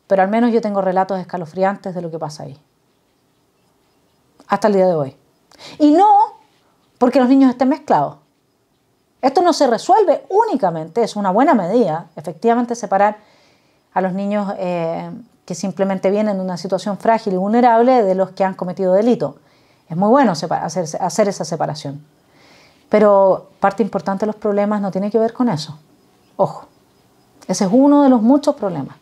pero al menos yo tengo relatos escalofriantes de lo que pasa ahí. Hasta el día de hoy. Y no porque los niños estén mezclados. Esto no se resuelve únicamente, es una buena medida, efectivamente separar a los niños que simplemente vienen de una situación frágil y vulnerable de los que han cometido delito. Es muy bueno hacer esa separación. Pero parte importante de los problemas no tiene que ver con eso. Ojo. Ese es uno de los muchos problemas.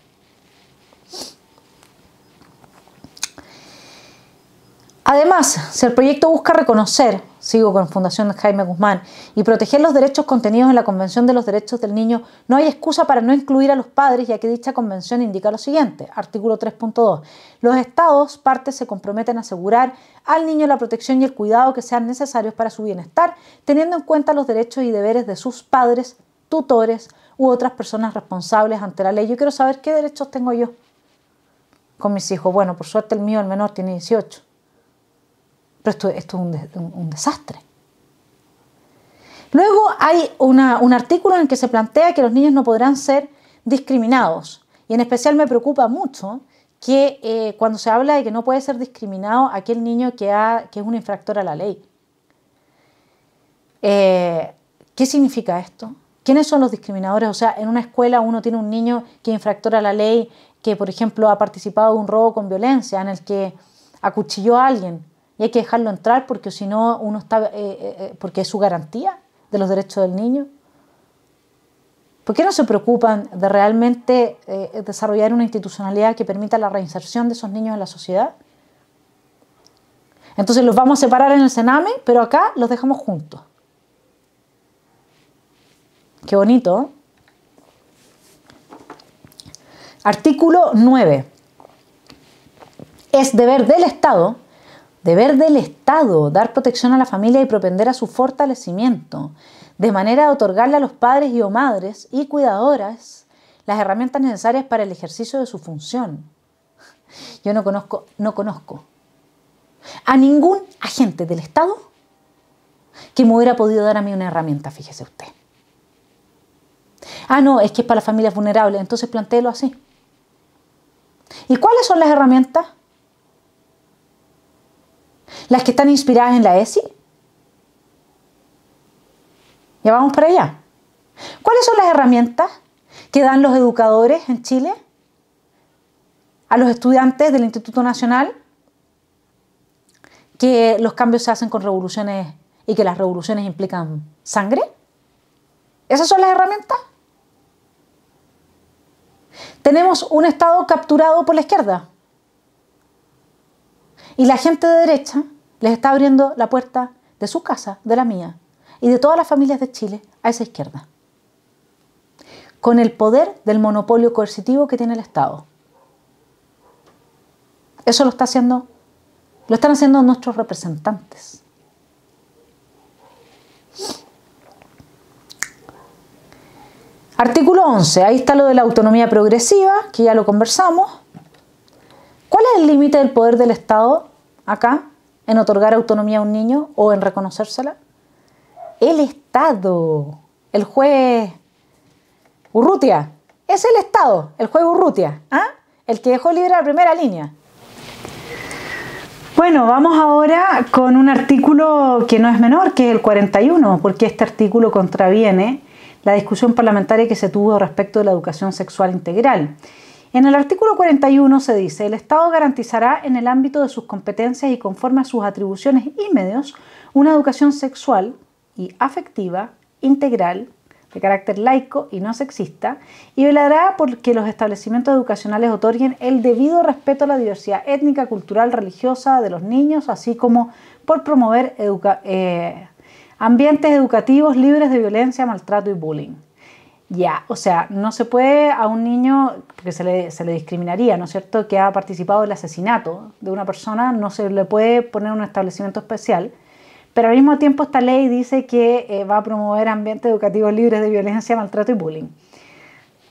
Además, si el proyecto busca reconocer, sigo con Fundación Jaime Guzmán, y proteger los derechos contenidos en la Convención de los Derechos del Niño, no hay excusa para no incluir a los padres, ya que dicha convención indica lo siguiente, artículo 3.2. Los Estados partes se comprometen a asegurar al niño la protección y el cuidado que sean necesarios para su bienestar, teniendo en cuenta los derechos y deberes de sus padres, tutores u otras personas responsables ante la ley. Yo quiero saber qué derechos tengo yo con mis hijos. Bueno, por suerte el mío, el menor, tiene 18. Pero esto es un desastre. Luego hay un artículo en el que se plantea que los niños no podrán ser discriminados. Y en especial me preocupa mucho que cuando se habla de que no puede ser discriminado aquel niño que es un infractor a la ley. ¿Qué significa esto? ¿Quiénes son los discriminadores? O sea, en una escuela uno tiene un niño que es infractor a la ley, que por ejemplo ha participado de un robo con violencia, en el que acuchilló a alguien y hay que dejarlo entrar porque si no uno está, porque es su garantía de los derechos del niño. ¿Por qué no se preocupan de realmente desarrollar una institucionalidad que permita la reinserción de esos niños en la sociedad? Entonces los vamos a separar en el Sename, pero acá los dejamos juntos. Qué bonito, ¿eh? Artículo 9. Es deber del Estado dar protección a la familia y propender a su fortalecimiento, de manera de otorgarle a los padres y o madres y cuidadoras las herramientas necesarias para el ejercicio de su función. Yo no conozco a ningún agente del Estado que me hubiera podido dar a mí una herramienta, fíjese usted. Ah, no, es que es para las familias vulnerables, entonces plantéelo así. ¿Y cuáles son las herramientas? ¿Las que están inspiradas en la ESI? Ya vamos para allá. ¿Cuáles son las herramientas que dan los educadores en Chile a los estudiantes del Instituto Nacional? Que los cambios se hacen con revoluciones y que las revoluciones implican sangre. ¿Esas son las herramientas? Tenemos un Estado capturado por la izquierda y la gente de derecha les está abriendo la puerta de su casa, de la mía y de todas las familias de Chile a esa izquierda, con el poder del monopolio coercitivo que tiene el Estado. Eso lo están haciendo nuestros representantes. Artículo 11, ahí está lo de la autonomía progresiva, que ya lo conversamos. ¿Cuál es el límite del poder del Estado acá en otorgar autonomía a un niño o en reconocérsela? El Estado, el juez Urrutia, es el Estado, el juez Urrutia, ¿ah? El que dejó libre la primera línea. Bueno, vamos ahora con un artículo que no es menor, que es el 41, porque este artículo contraviene la discusión parlamentaria que se tuvo respecto de la educación sexual integral. En el artículo 41 se dice: el Estado garantizará en el ámbito de sus competencias y conforme a sus atribuciones y medios una educación sexual y afectiva, integral, de carácter laico y no sexista, y velará por que los establecimientos educacionales otorguen el debido respeto a la diversidad étnica, cultural, religiosa de los niños, así como por promover ambientes educativos libres de violencia, maltrato y bullying. Ya, o sea, no se puede a un niño, porque se le discriminaría, ¿no es cierto?, que ha participado del asesinato de una persona, no se le puede poner un establecimiento especial, pero al mismo tiempo esta ley dice que va a promover ambientes educativos libres de violencia, maltrato y bullying.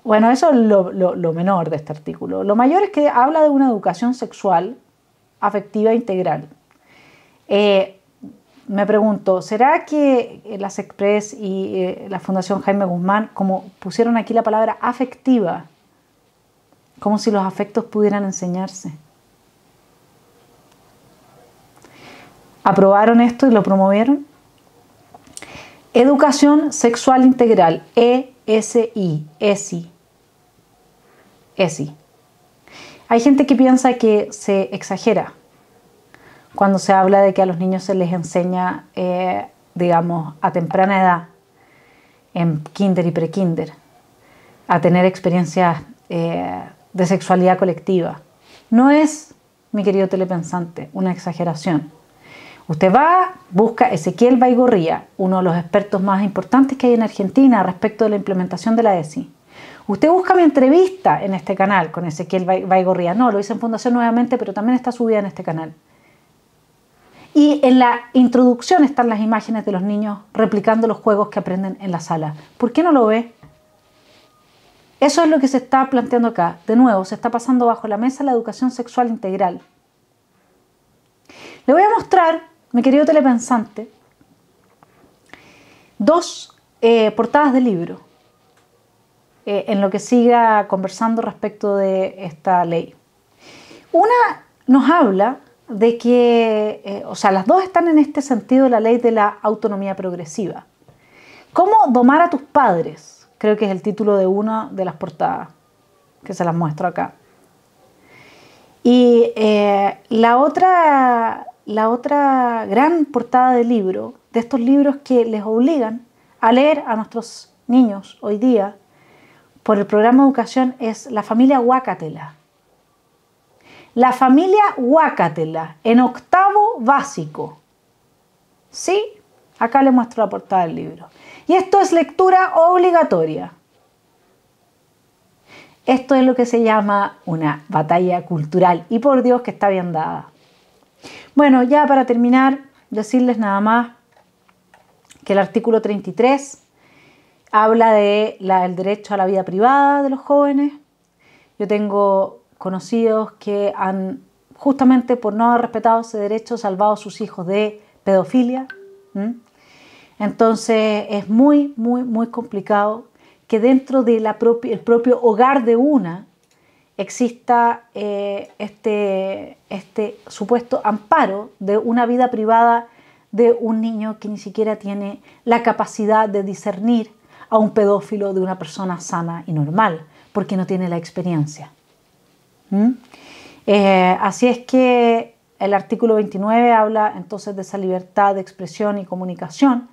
Bueno, eso es lo menor de este artículo. Lo mayor es que habla de una educación sexual, afectiva e integral. Me pregunto, ¿será que la SECPRES y la Fundación Jaime Guzmán, como pusieron aquí la palabra afectiva, como si los afectos pudieran enseñarse? ¿Aprobaron esto y lo promovieron? Educación sexual integral, ESI, ESI. Hay gente que piensa que se exagera cuando se habla de que a los niños se les enseña, digamos, a temprana edad, en kinder y prekinder, a tener experiencias de sexualidad colectiva. No es, mi querido telepensante, una exageración. Usted va, busca Ezequiel Baigorría, uno de los expertos más importantes que hay en Argentina respecto de la implementación de la ESI. Usted busca mi entrevista en este canal con Ezequiel Baigorría. No, lo hice en Fundación nuevamente, pero también está subida en este canal. Y en la introducción están las imágenes de los niños replicando los juegos que aprenden en la sala. ¿Por qué no lo ve? Eso es lo que se está planteando acá. De nuevo, se está pasando bajo la mesa la educación sexual integral. Le voy a mostrar, mi querido telepensante, dos portadas de libro en lo que siga conversando respecto de esta ley. Una nos habla de que, o sea, las dos están en este sentido de la ley de la autonomía progresiva. ¿Cómo domar a tus padres? Creo que es el título de una de las portadas, que se las muestro acá. Y la otra gran portada del libro, de estos libros que les obligan a leer a nuestros niños hoy día por el programa de educación, es La familia Huácatela. La familia Huácatela, en octavo básico. ¿Sí? Acá les muestro la portada del libro. Y esto es lectura obligatoria. Esto es lo que se llama una batalla cultural, y por Dios que está bien dada. Bueno, ya para terminar, decirles nada más que el artículo 33 habla del derecho a la vida privada de los jóvenes. Yo tengo conocidos que han, justamente por no haber respetado ese derecho, salvado a sus hijos de pedofilia. Entonces es muy complicado que dentro del propio hogar de una exista este supuesto amparo de una vida privada de un niño que ni siquiera tiene la capacidad de discernir a un pedófilo de una persona sana y normal, porque no tiene la experiencia. Así es que el artículo 29 habla entonces de esa libertad de expresión y comunicación,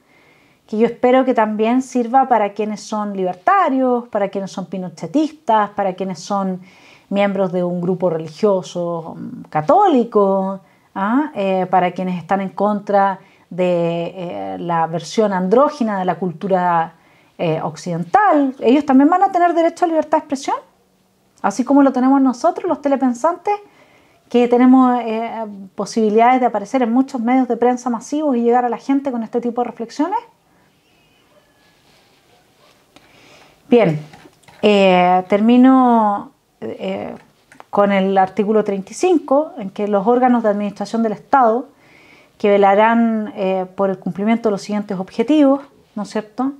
que yo espero que también sirva para quienes son libertarios, para quienes son pinochetistas, para quienes son miembros de un grupo religioso católico, para quienes están en contra de la versión andrógina de la cultura occidental. Ellos también van a tener derecho a libertad de expresión, así como lo tenemos nosotros, los telepensantes, que tenemos posibilidades de aparecer en muchos medios de prensa masivos y llegar a la gente con este tipo de reflexiones. Bien, termino con el artículo 35, en que los órganos de administración del Estado, que velarán por el cumplimiento de los siguientes objetivos, ¿no es cierto?,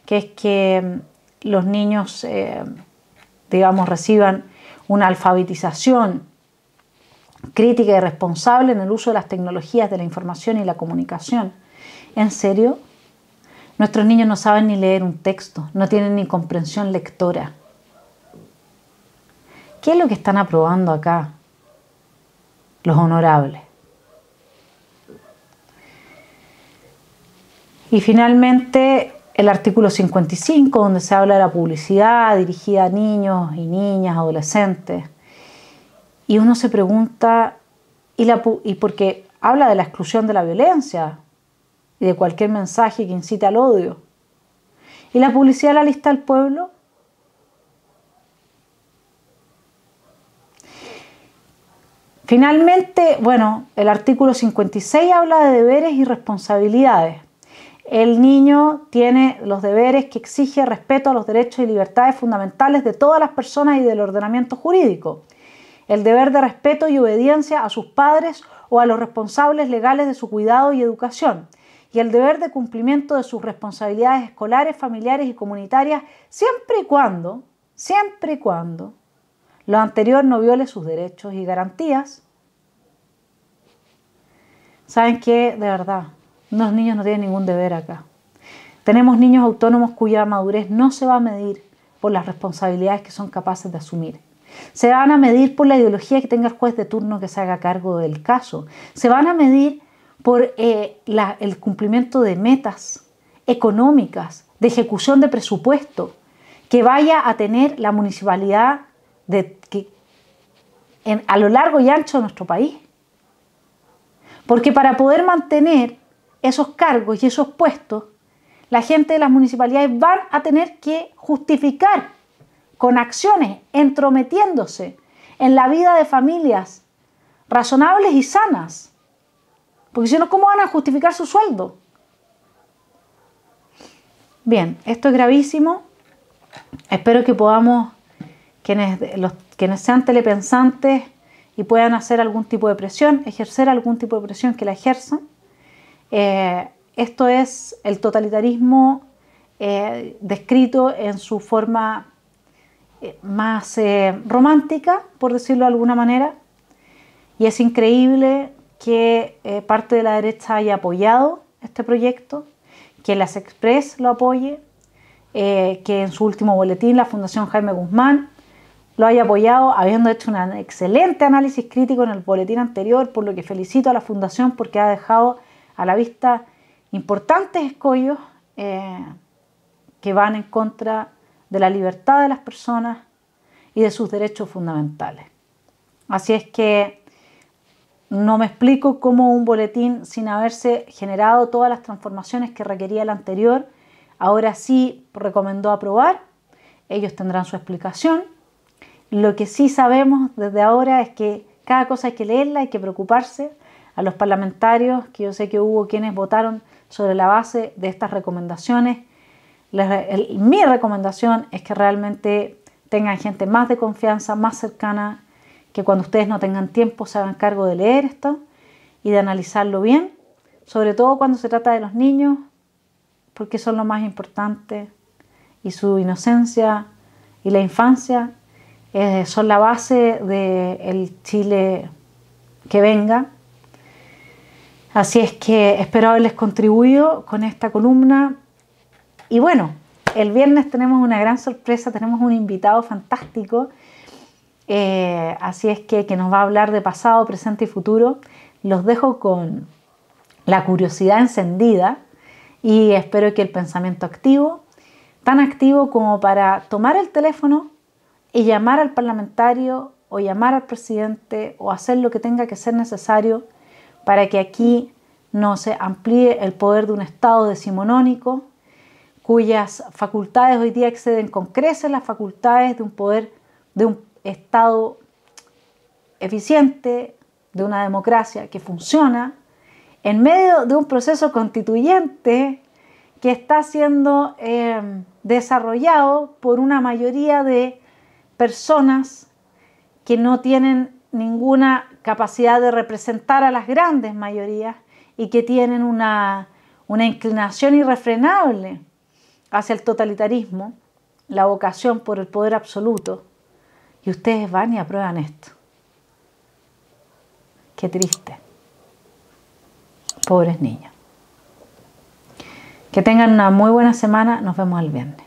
que es que los niños, digamos, reciban una alfabetización crítica y responsable en el uso de las tecnologías de la información y la comunicación. ¿En serio? Nuestros niños no saben ni leer un texto, no tienen ni comprensión lectora. ¿Qué es lo que están aprobando acá los honorables? Y finalmente el artículo 55, donde se habla de la publicidad dirigida a niños y niñas, adolescentes. Y uno se pregunta, y porque habla de la exclusión de la violencia y de cualquier mensaje que incite al odio. ¿Y la publicidad de la lista del pueblo? Finalmente, bueno, el artículo 56 habla de deberes y responsabilidades. El niño tiene los deberes que exige respeto a los derechos y libertades fundamentales de todas las personas y del ordenamiento jurídico. El deber de respeto y obediencia a sus padres o a los responsables legales de su cuidado y educación. Y el deber de cumplimiento de sus responsabilidades escolares, familiares y comunitarias, siempre y cuando lo anterior no viole sus derechos y garantías. ¿Saben qué? De verdad, los niños no tienen ningún deber acá. Tenemos niños autónomos cuya madurez no se va a medir por las responsabilidades que son capaces de asumir. Se van a medir por la ideología que tenga el juez de turno que se haga cargo del caso. Se van a medir por el cumplimiento de metas económicas, de ejecución de presupuesto que vaya a tener la municipalidad a lo largo y ancho de nuestro país. Porque para poder mantener esos cargos y esos puestos, la gente de las municipalidades van a tener que justificar con acciones, entrometiéndose en la vida de familias razonables y sanas. Porque si no, ¿cómo van a justificar su sueldo? Bien, esto es gravísimo. Espero que podamos, quienes sean telepensantes y puedan hacer algún tipo de presión, ejercer algún tipo de presión, que la ejerzan. Esto es el totalitarismo descrito en su forma más romántica, por decirlo de alguna manera, Y es increíble que parte de la derecha haya apoyado este proyecto, que las Express lo apoye, que en su último boletín la Fundación Jaime Guzmán lo haya apoyado, habiendo hecho un excelente análisis crítico en el boletín anterior, por lo que felicito a la Fundación porque ha dejado a la vista importantes escollos que van en contra de la libertad de las personas y de sus derechos fundamentales. Así es que no me explico cómo un boletín, sin haberse generado todas las transformaciones que requería el anterior, ahora sí recomendó aprobar. Ellos tendrán su explicación. Lo que sí sabemos desde ahora es que cada cosa hay que leerla, hay que preocuparse. A los parlamentarios, que yo sé que hubo quienes votaron sobre la base de estas recomendaciones, mi recomendación es que realmente tengan gente más de confianza, más cercana, que cuando ustedes no tengan tiempo se hagan cargo de leer esto y de analizarlo bien, sobre todo cuando se trata de los niños, porque son lo más importante y su inocencia y la infancia son la base del Chile que venga. Así es que espero haberles contribuido con esta columna. Y bueno, el viernes tenemos una gran sorpresa, tenemos un invitado fantástico, así es que nos va a hablar de pasado, presente y futuro. Los dejo con la curiosidad encendida y espero que el pensamiento activo, tan activo como para tomar el teléfono y llamar al parlamentario o llamar al presidente o hacer lo que tenga que ser necesario para que aquí no se amplíe el poder de un Estado decimonónico, cuyas facultades hoy día exceden con creces las facultades de un poder, de un Estado eficiente, de una democracia que funciona, en medio de un proceso constituyente que está siendo desarrollado por una mayoría de personas que no tienen ninguna capacidad de representar a las grandes mayorías y que tienen una inclinación irrefrenable hacia el totalitarismo, la vocación por el poder absoluto, y ustedes van y aprueban esto. Qué triste. Pobres niños. Que tengan una muy buena semana. Nos vemos el viernes.